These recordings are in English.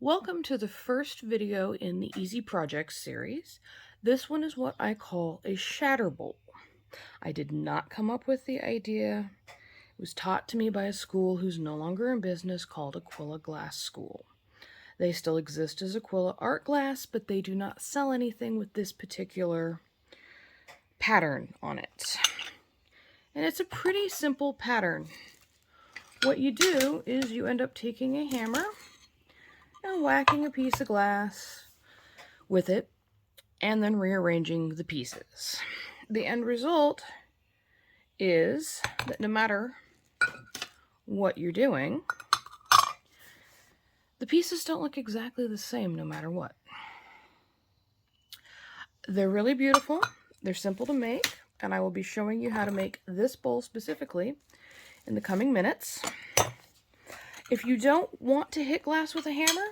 Welcome to the first video in the Easy Projects series. This one is what I call a shatter bowl. I did not come up with the idea. It was taught to me by a school who's no longer in business called Aquila Glass School. They still exist as Aquila Art Glass, but they do not sell anything with this particular pattern on it. And it's a pretty simple pattern. What you do is you end up taking a hammer and whacking a piece of glass with it, and then rearranging the pieces. The end result is that no matter what you're doing, the pieces don't look exactly the same no matter what. They're really beautiful, they're simple to make, and I will be showing you how to make this bowl specifically in the coming minutes. If you don't want to hit glass with a hammer,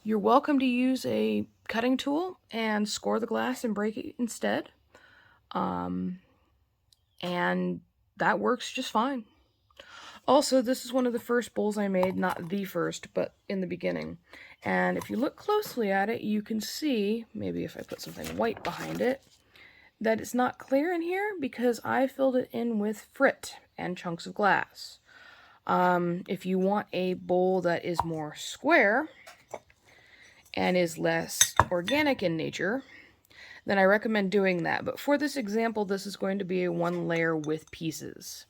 you're welcome to use a cutting tool and score the glass and break it instead. And that works just fine. Also, this is one of the first bowls I made, not the first, but in the beginning. And if you look closely at it, you can see, maybe if I put something white behind it, that it's not clear in here because I filled it in with frit and chunks of glass. If you want a bowl that is more square and is less organic in nature, then I recommend doing that. But for this example, this is going to be a one layer with pieces.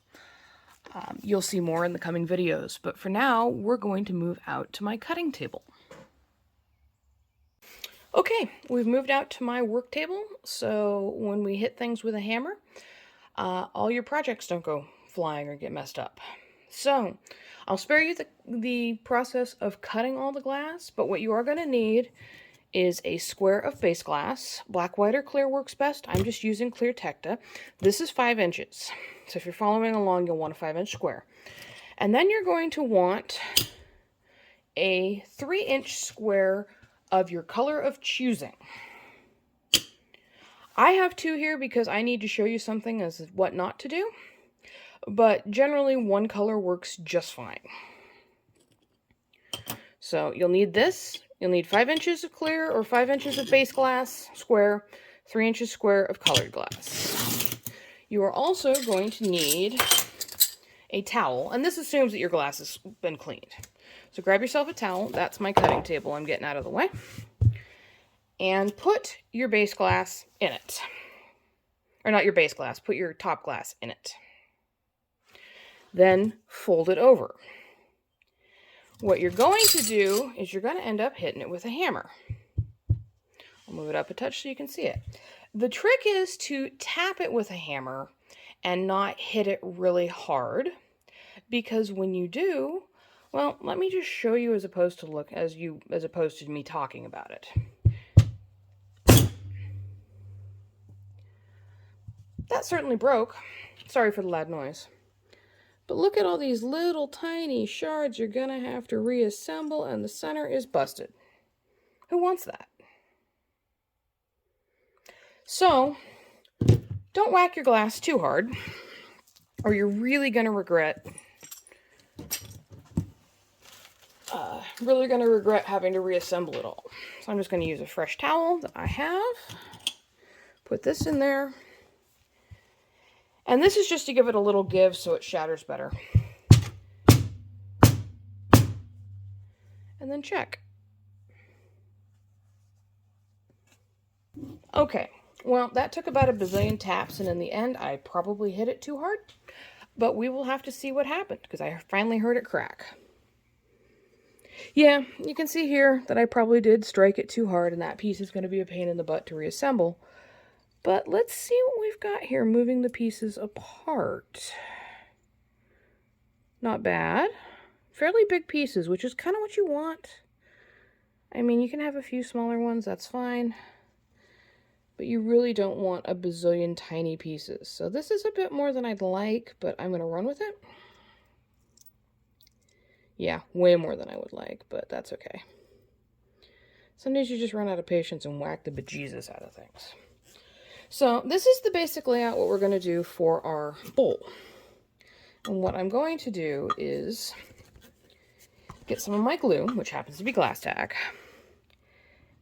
You'll see more in the coming videos, but for now, we're going to move out to my cutting table. Okay, we've moved out to my work table, so when we hit things with a hammer, all your projects don't go flying or get messed up. So, I'll spare you the process of cutting all the glass, but what you are going to need is a square of base glass. Black, white, or clear works best. I'm just using clear Tecta. This is 5 inches. So if you're following along, you'll want a 5-inch square. And then you're going to want a 3-inch square of your color of choosing. I have 2 here because I need to show you something as what not to do. But generally, one color works just fine. So you'll need this. You'll need 5 inches of clear or 5 inches of base glass, square, 3 inches square of colored glass. You are also going to need a towel, and this assumes that your glass has been cleaned. So grab yourself a towel. That's my cutting table I'm getting out of the way. And put your base glass in it. Or not your base glass, put your top glass in it. Then fold it over. What you're going to do is you're going to end up hitting it with a hammer. I'll move it up a touch so you can see it. The trick is to tap it with a hammer and not hit it really hard, because when you do, well, let me just show you as opposed to me talking about it. That certainly broke. Sorry for the loud noise. But look at all these little tiny shards you're going to have to reassemble, and the center is busted. Who wants that? So, don't whack your glass too hard, or you're really going to regret having to reassemble it all. So I'm just going to use a fresh towel that I have. Put this in there. And this is just to give it a little give so it shatters better. And then check. Okay, well, that took about a bazillion taps, and in the end, I probably hit it too hard. But we will have to see what happened, because I finally heard it crack. Yeah, you can see here that I probably did strike it too hard, and that piece is going to be a pain in the butt to reassemble. But let's see what we've got here, moving the pieces apart. Not bad. Fairly big pieces, which is kind of what you want. I mean, you can have a few smaller ones, that's fine. But you really don't want a bazillion tiny pieces. So this is a bit more than I'd like, but I'm going to run with it. Yeah, way more than I would like, but that's okay. Sometimes you just run out of patience and whack the bejesus out of things. So this is the basic layout, what we're going to do for our bowl. And what I'm going to do is get some of my glue, which happens to be glass tack,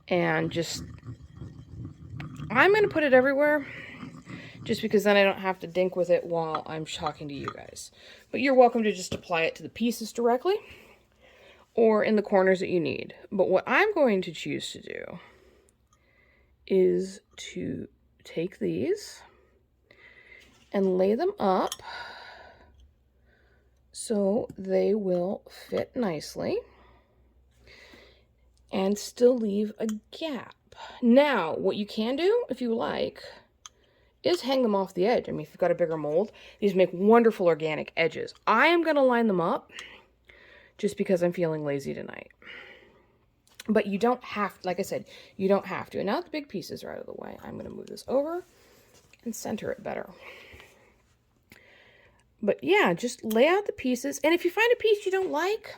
and just, I'm going to put it everywhere, just because then I don't have to dink with it while I'm talking to you guys. But you're welcome to just apply it to the pieces directly, or in the corners that you need. But what I'm going to choose to do is to take these and lay them up so they will fit nicely and still leave a gap. Now, what you can do, if you like, is hang them off the edge. I mean, if you've got a bigger mold, these make wonderful organic edges. I am going to line them up just because I'm feeling lazy tonight. But you don't have, like I said, you don't have to. And now the big pieces are out of the way, I'm going to move this over and center it better. But yeah, just lay out the pieces. And if you find a piece you don't like,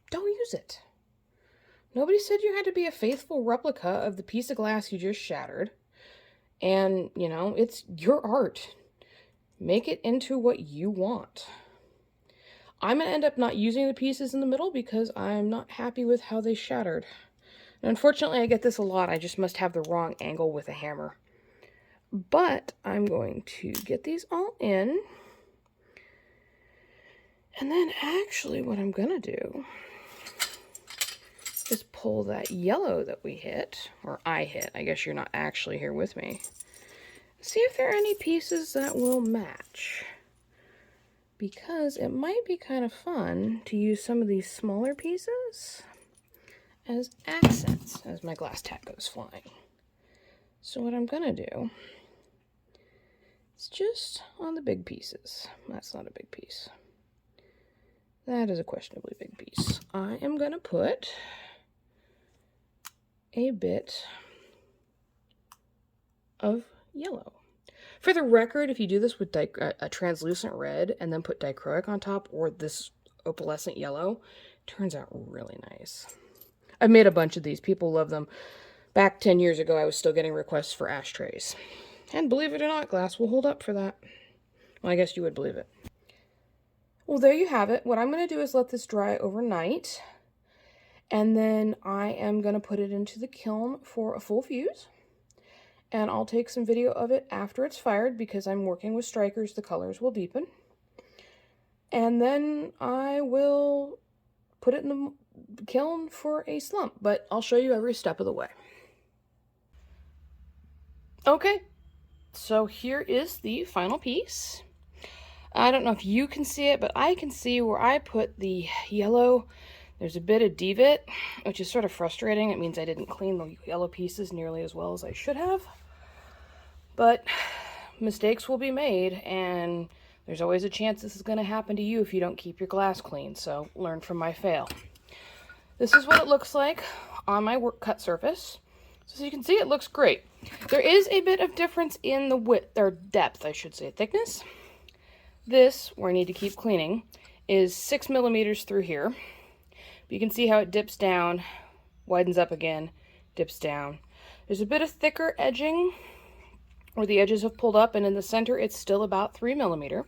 don't use it. Nobody said you had to be a faithful replica of the piece of glass you just shattered. And, you know, it's your art. Make it into what you want. I'm going to end up not using the pieces in the middle because I'm not happy with how they shattered. And unfortunately, I get this a lot. I just must have the wrong angle with a hammer. But I'm going to get these all in. And then actually what I'm going to do is pull that yellow that we hit, or I hit. I guess you're not actually here with me. See if there are any pieces that will match. Because it might be kind of fun to use some of these smaller pieces as accents as my glass tack goes flying. So what I'm going to do is just on the big pieces. That's not a big piece. That is a questionably big piece. I am going to put a bit of yellow. For the record, if you do this with a translucent red and then put dichroic on top, or this opalescent yellow, it turns out really nice. I've made a bunch of these. People love them. Back 10 years ago, I was still getting requests for ashtrays. And believe it or not, glass will hold up for that. Well, I guess you would believe it. Well, there you have it. What I'm going to do is let this dry overnight. And then I am going to put it into the kiln for a full fuse. And I'll take some video of it after it's fired because I'm working with strikers. The colors will deepen. And then I will put it in the kiln for a slump. But I'll show you every step of the way. Okay, so here is the final piece. I don't know if you can see it, but I can see where I put the yellow. There's a bit of devitt, which is sort of frustrating. It means I didn't clean the yellow pieces nearly as well as I should have. But mistakes will be made, and there's always a chance this is going to happen to you if you don't keep your glass clean, so learn from my fail. This is what it looks like on my work cut surface. So as you can see, it looks great. There is a bit of difference in the width, or depth, I should say, thickness. This, where I need to keep cleaning, is 6 millimeters through here. But you can see how it dips down, widens up again, dips down. There's a bit of thicker edging where the edges have pulled up, and in the center it's still about 3 millimeter.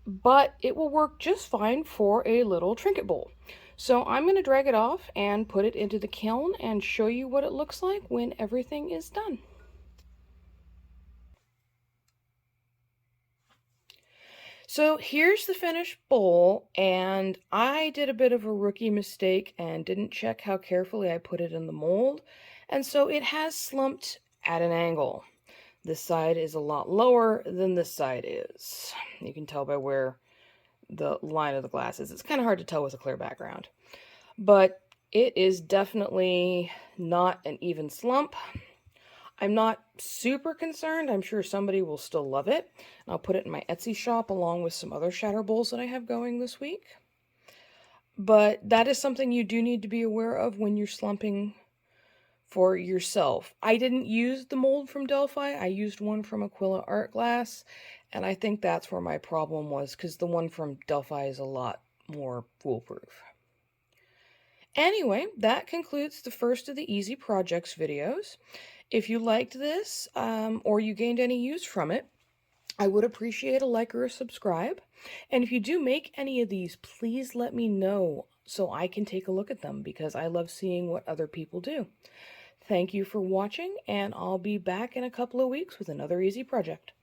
But it will work just fine for a little trinket bowl. So I'm going to drag it off and put it into the kiln and show you what it looks like when everything is done. So here's the finished bowl, and I did a bit of a rookie mistake and didn't check how carefully I put it in the mold, and so it has slumped at an angle. This side is a lot lower than this side is. You can tell by where the line of the glass is. It's kind of hard to tell with a clear background, but it is definitely not an even slump. I'm not super concerned. I'm sure somebody will still love it. I'll put it in my Etsy shop along with some other shatter bowls that I have going this week. But that is something you do need to be aware of when you're slumping for yourself. I didn't use the mold from Delphi. I used one from Aquila Art Glass, and I think that's where my problem was, because the one from Delphi is a lot more foolproof. Anyway, that concludes the first of the Easy Projects videos. If you liked this, or you gained any use from it, I would appreciate a like or a subscribe. And if you do make any of these, please let me know so I can take a look at them because I love seeing what other people do. Thank you for watching, and I'll be back in a couple of weeks with another easy project.